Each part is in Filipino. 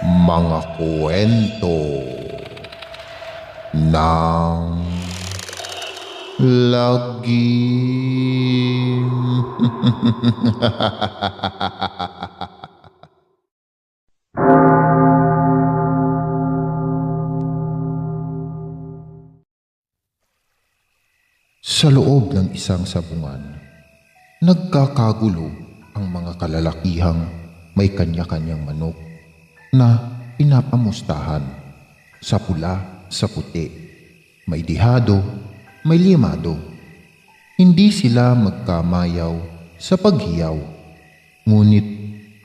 Mga kwento ng lagim. Sa loob ng isang sabungan, nagkakagulo ang mga kalalakihang may kanya-kanyang manok na pinapamustahan, sa pula, sa puti, may dihado, may limado. Hindi sila magkamayaw sa paghiyaw, ngunit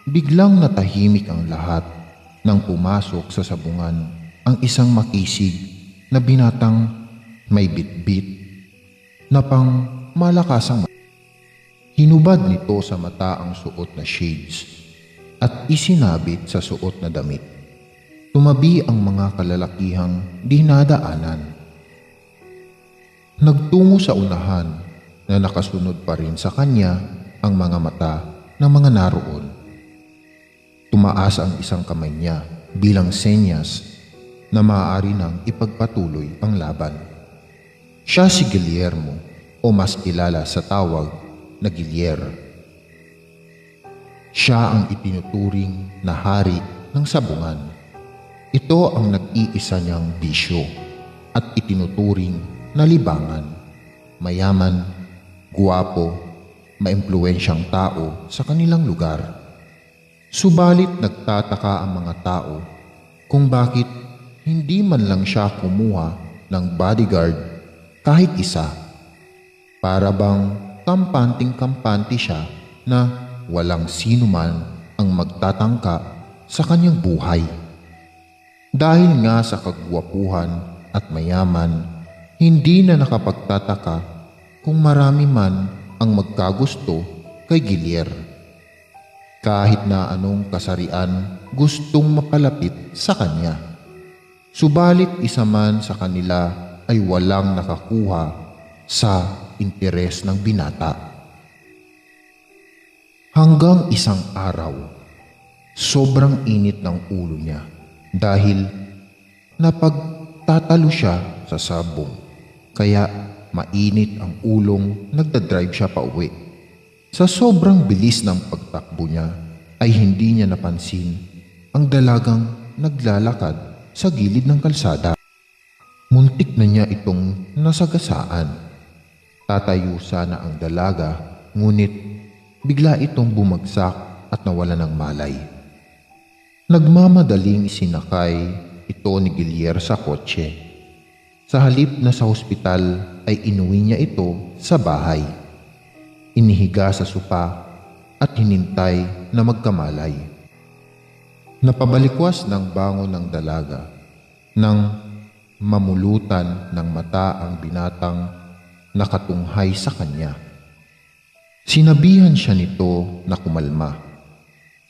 biglang natahimik ang lahat nang pumasok sa sabungan ang isang makisig na binatang may bitbit na pang malakasang. Hinubad nito sa mata ang suot na shades at isinabit sa suot na damit. Tumabi ang mga kalalakihang dinadaanan. Nagtungo sa unahan na nakasunod pa rin sa kanya ang mga mata ng mga naroon. Tumaas ang isang kamay niya bilang senyas na maaari nang ipagpatuloy ang laban. Siya si Guillermo, o mas kilala sa tawag na Gilier. Siya ang itinuturing na hari ng sabungan. Ito ang nag-iisa niyang bisyo at itinuturing na libangan. Mayaman, guwapo, maimpluwensyang tao sa kanilang lugar. Subalit nagtataka ang mga tao kung bakit hindi man lang siya kumuha ng bodyguard kahit isa. Para bang kampanting-kampante siya na walang sino man ang magtatangka sa kanyang buhay. Dahil nga sa kagwapuhan at mayaman, hindi na nakapagtataka kung marami man ang magkagusto kay Gilier. Kahit na anong kasarian gustong mapalapit sa kanya. Subalit isa man sa kanila ay walang nakakuha sa interes ng binata. Hanggang isang araw, sobrang init ng ulo niya dahil napagtatalo siya sa sabong. Kaya mainit ang ulong nagdadrive siya pauwi. Sa sobrang bilis ng pagtakbo niya ay hindi niya napansin ang dalagang naglalakad sa gilid ng kalsada. Muntik na niya itong nasagasaan. Tatayo sana ang dalaga, ngunit bigla itong bumagsak at nawala ng malay. Nagmamadaling isinakay ito ni Gilier sa kotse. Sa halip na sa hospital ay inuwi niya ito sa bahay. Inihiga sa sopa at hinintay na magkamalay. Napabalikwas ng bangon ng dalaga nang mamulutan ng mata ang binatang nakatunghay sa kanya. Sinabihan siya nito na kumalma.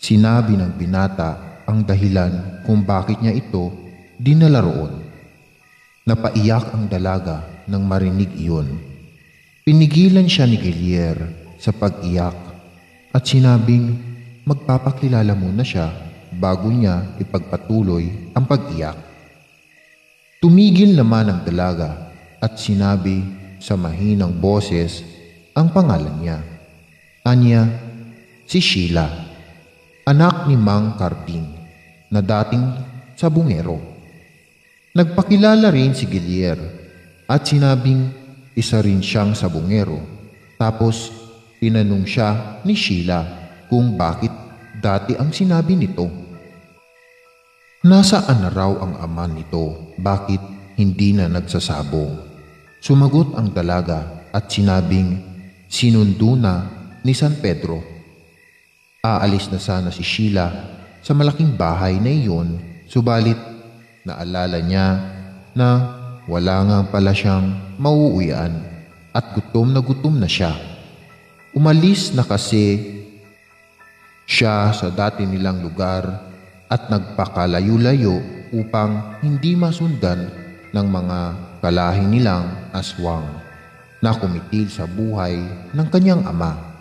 Sinabi ng binata ang dahilan kung bakit niya ito dinala roon. Napaiyak ang dalaga nang marinig iyon. Pinigilan siya ni Gilier sa pag-iyak at sinabing magpapakilala muna siya bago niya ipagpatuloy ang pag-iyak. Tumigil naman ang dalaga at sinabi sa mahinang boses ang pangalan niya. Anya, si Sheila, anak ni Mang Carding na dating sabungero. Nagpakilala rin si Gilier at sinabing isa rin siyang sabungero. Tapos tinanong siya ni Sheila kung bakit dati ang sinabi nito. Nasaan na raw ang ama nito, bakit hindi na nagsasabong? Sumagot ang dalaga at sinabing sinundo na ni San Pedro. Aalis na sana si Sheila sa malaking bahay na iyon, subalit naalala niya na wala nga pala siyang mauuwian at gutom na siya. Umalis na kasi siya sa dati nilang lugar at nagpakalayo-layo upang hindi masundan ng mga kalahi nilang aswang na kumitil sa buhay ng kanyang ama.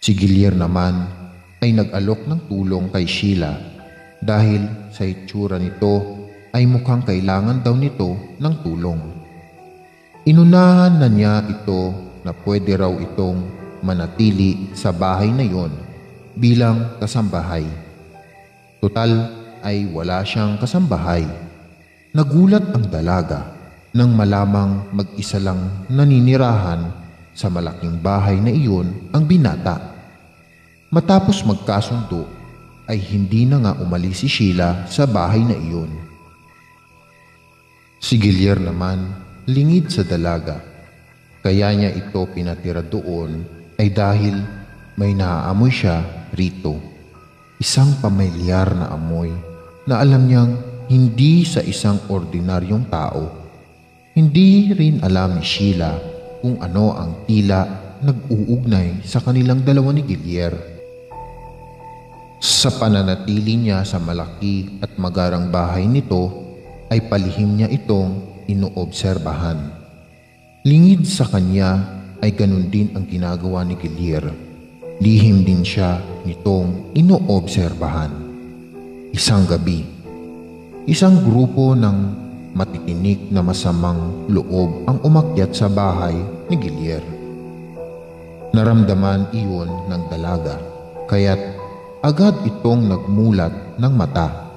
Si Gilier naman ay nag-alok ng tulong kay Sheila dahil sa itsura nito ay mukhang kailangan daw nito ng tulong. Inunahan na niya ito na pwede raw itong manatili sa bahay na yon bilang kasambahay. Tutal ay wala siyang kasambahay. Nagulat ang dalaga nang malamang mag-isa lang naninirahan sa malaking bahay na iyon ang binata. Matapos magkasundo ay hindi na nga umalis si Sheila sa bahay na iyon. Si Guillier naman lingid sa dalaga. Kaya niya ito pinatira doon ay dahil may naaamoy siya rito. Isang pamilyar na amoy na alam niyang hindi sa isang ordinaryong tao. Hindi rin alam ni Sheila kung ano ang tila nag-uugnay sa kanilang dalawa ni Guillier. Sa pananatili niya sa malaki at magarang bahay nito ay palihim niya itong inoobserbahan. Lingid sa kanya ay ganun din ang ginagawa ni Guillier. Lihim din siya nitong inoobserbahan. Isang gabi, isang grupo ng matitinik na masamang loob ang umakyat sa bahay ni Guillier. Naramdaman iyon ng dalaga, kaya't agad itong nagmulat ng mata.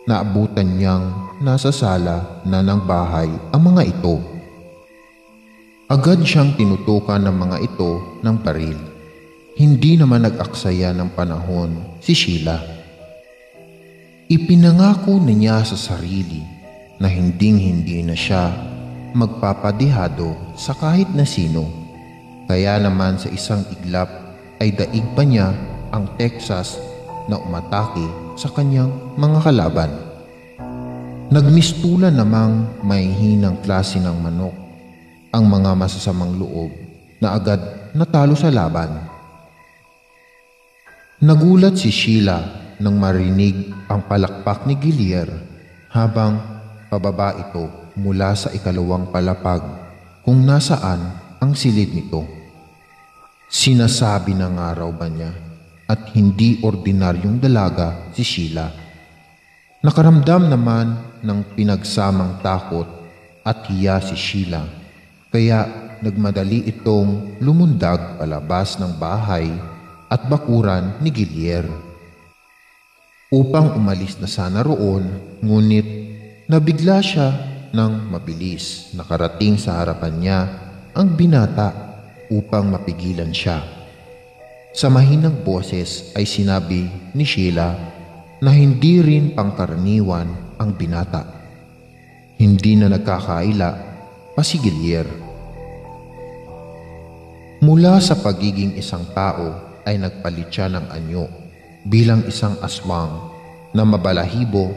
Naabutan niyang nasa sala na ng bahay ang mga ito. Agad siyang tinutukan ng mga ito ng baril. Hindi naman nag-aksaya ng panahon si Sheila. Ipinangako na niya sa sarili na hinding-hindi na siya magpapadihado sa kahit na sino. Kaya naman sa isang iglap ay daig pa niya ang Texas na umatake sa kanyang mga kalaban. Nagmistulan namang may hinang klase ng manok ang mga masasamang loob na agad natalo sa laban. Nagulat si Sheila nang marinig ang palakpak ni Guillier habang pababa ito mula sa ikalawang palapag kung nasaan ang silid nito. Sinasabi na nga raw ba niya at hindi ordinaryong dalaga si Sheila. Nakaramdam naman ng pinagsamang takot at hiya si Sheila, kaya nagmadali itong lumundag palabas ng bahay at bakuran ni Guillier. Upang umalis na sana roon, ngunit nabigla siya nang mabilis nakarating sa harapan niya ang binata upang mapigilan siya. Sa mahinang boses ay sinabi ni Sheila na hindi rin pangkaraniwan ang binata. Hindi na nagkakaila pa si Guillier. Mula sa pagiging isang tao ay nagpalit siya ng anyo bilang isang aswang na mabalahibo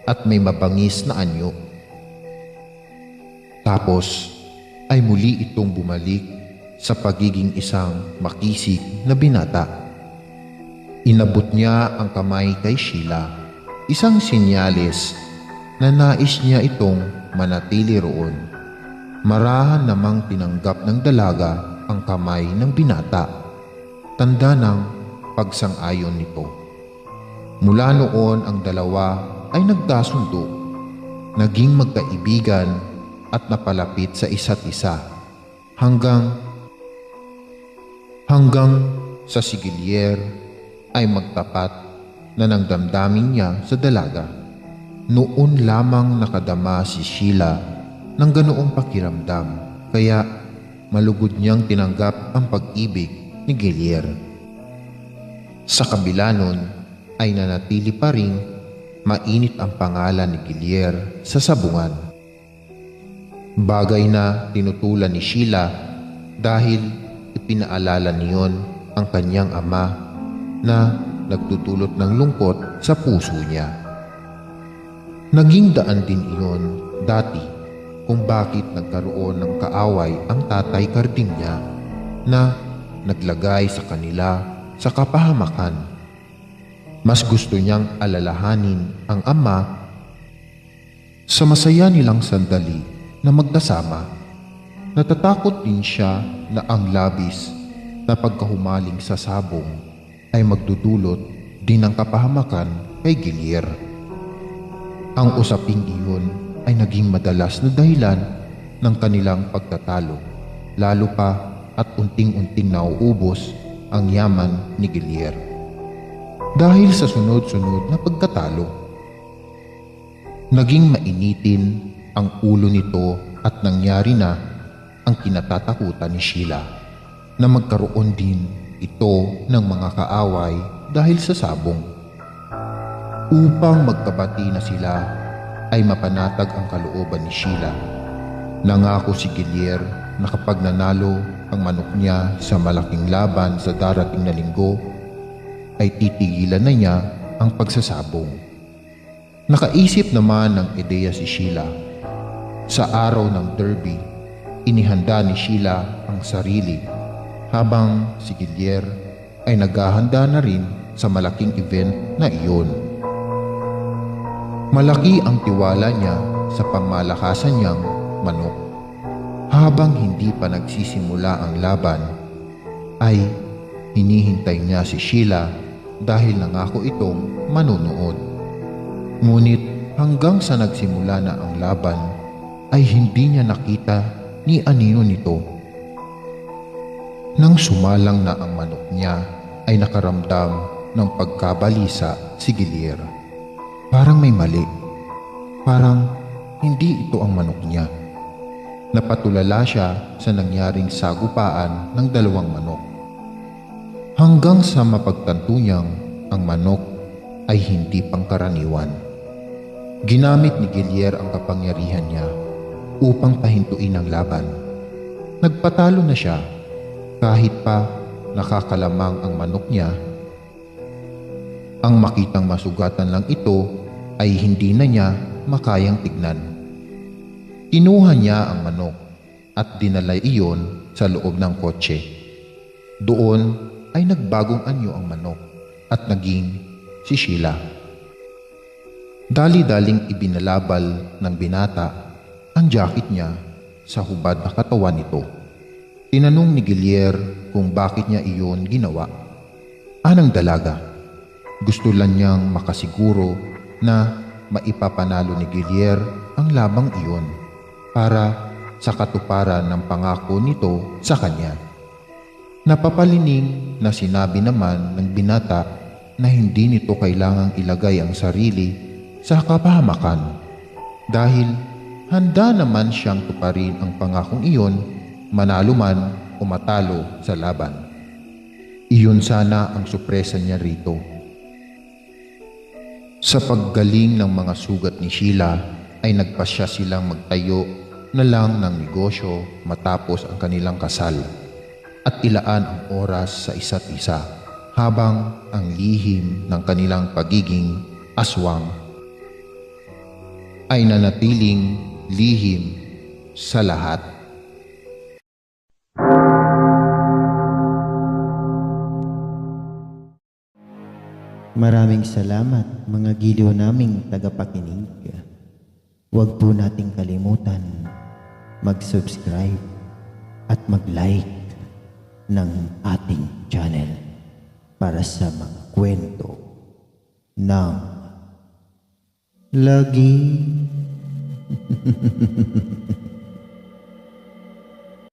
at may mabangis na anyo. Tapos ay muli itong bumalik sa pagiging isang makisig na binata. Inabot niya ang kamay kay Sheila, isang senyales na nais niya itong manatili roon. Marahan namang tinanggap ng dalaga ang kamay ng binata, tanda ng pagsang-ayon nito. Mula noon ang dalawa ay nagkasundo, naging magkaibigan at napalapit sa isa't isa hanggang sa si Guillier ay magtapat na ng damdamin niya sa dalaga. Noon lamang nakadama si Sheila ng ganoong pakiramdam, kaya malugod niyang tinanggap ang pag-ibig ni Guillier. Sa kabila nun ay nanatili pa ring mainit ang pangalan ni Guillier sa sabungan. Bagay na tinutulan ni Sheila dahil ipinaalala niyon ang kanyang ama na nagtutulot ng lungkot sa puso niya. Naging daan din iyon dati kung bakit nagkaroon ng kaaway ang tatay Karding niya na naglagay sa kanila sa kapahamakan. Mas gusto niyang alalahanin ang ama sa masaya nilang sandali na magkasama. Natatakot din siya na ang labis na pagkahumaling sa sabong ay magdudulot din ng kapahamakan kay Gilier. Ang usaping iyon ay naging madalas na dahilan ng kanilang pagtatalo, lalo pa at unting-unting nauubos ang yaman ni Gilier dahil sa sunod-sunod na pagtatalo. Naging mainitin ang ulo nito at nangyari na ang kinatatakutan ni Sheila na magkaroon din ito ng mga kaaway dahil sa sabong. Upang magkabati na sila ay mapanatag ang kalooban ni Sheila. Nangako si Gilier na kapag nanalo ang manok niya sa malaking laban sa darating na linggo, ay titigilan na niya ang pagsasabong. Nakaisip naman ng ideya si Sheila. Sa araw ng derby, inihanda ni Sheila ang sarili habang si Gilier ay naghahanda na rin sa malaking event na iyon. Malaki ang tiwala niya sa pamalakasan niyang manok. Habang hindi pa nagsisimula ang laban, ay hinihintay niya si Sheila dahil nangako itong manunood. Ngunit hanggang sa nagsimula na ang laban, ay hindi niya nakita ni anino nito. Nang sumalang na ang manok niya, ay nakaramdam ng pagkabalisa si Gilier. Parang may mali. Parang hindi ito ang manok niya. Napatulala siya sa nangyaring sagupaan ng dalawang manok. Hanggang sa mapagtanto niyang ang manok ay hindi pangkaraniwan. Ginamit ni Gilier ang kapangyarihan niya upang pahintuin ang laban. Nagpatalo na siya kahit pa nakakalamang ang manok niya. Ang makitang masugatan lang ito ay hindi na niya makayang tignan. Kinuha niya ang manok at dinala iyon sa loob ng kotse. Doon ay nagbagong anyo ang manok at naging si Sheila. Dali-daling ibinalabal ng binata ang jacket niya sa hubad na katawan nito. Tinanong ni Gilier kung bakit niya iyon ginawa. Anang dalaga, gusto lang niyang makasiguro na maipapanalo ni Gilier ang labang iyon para sa katuparan ng pangako nito sa kanya. Napapalining na sinabi naman ng binata na hindi nito kailangang ilagay ang sarili sa kapahamakan dahil handa naman siyang tuparin ang pangakong iyon, manalo man o matalo sa laban. Iyon sana ang sorpresa niya rito. Sa paggaling ng mga sugat ni Sheila ay nagpasya silang magtayo na lang ng negosyo matapos ang kanilang kasal at ilaan ang oras sa isa't isa habang ang lihim ng kanilang pagiging aswang ay nanatiling lihim sa lahat. Maraming salamat mga giliw naming tagapakinig. Huwag po nating kalimutan mag-subscribe at mag-like ng ating channel para sa mga kwento ng lagi.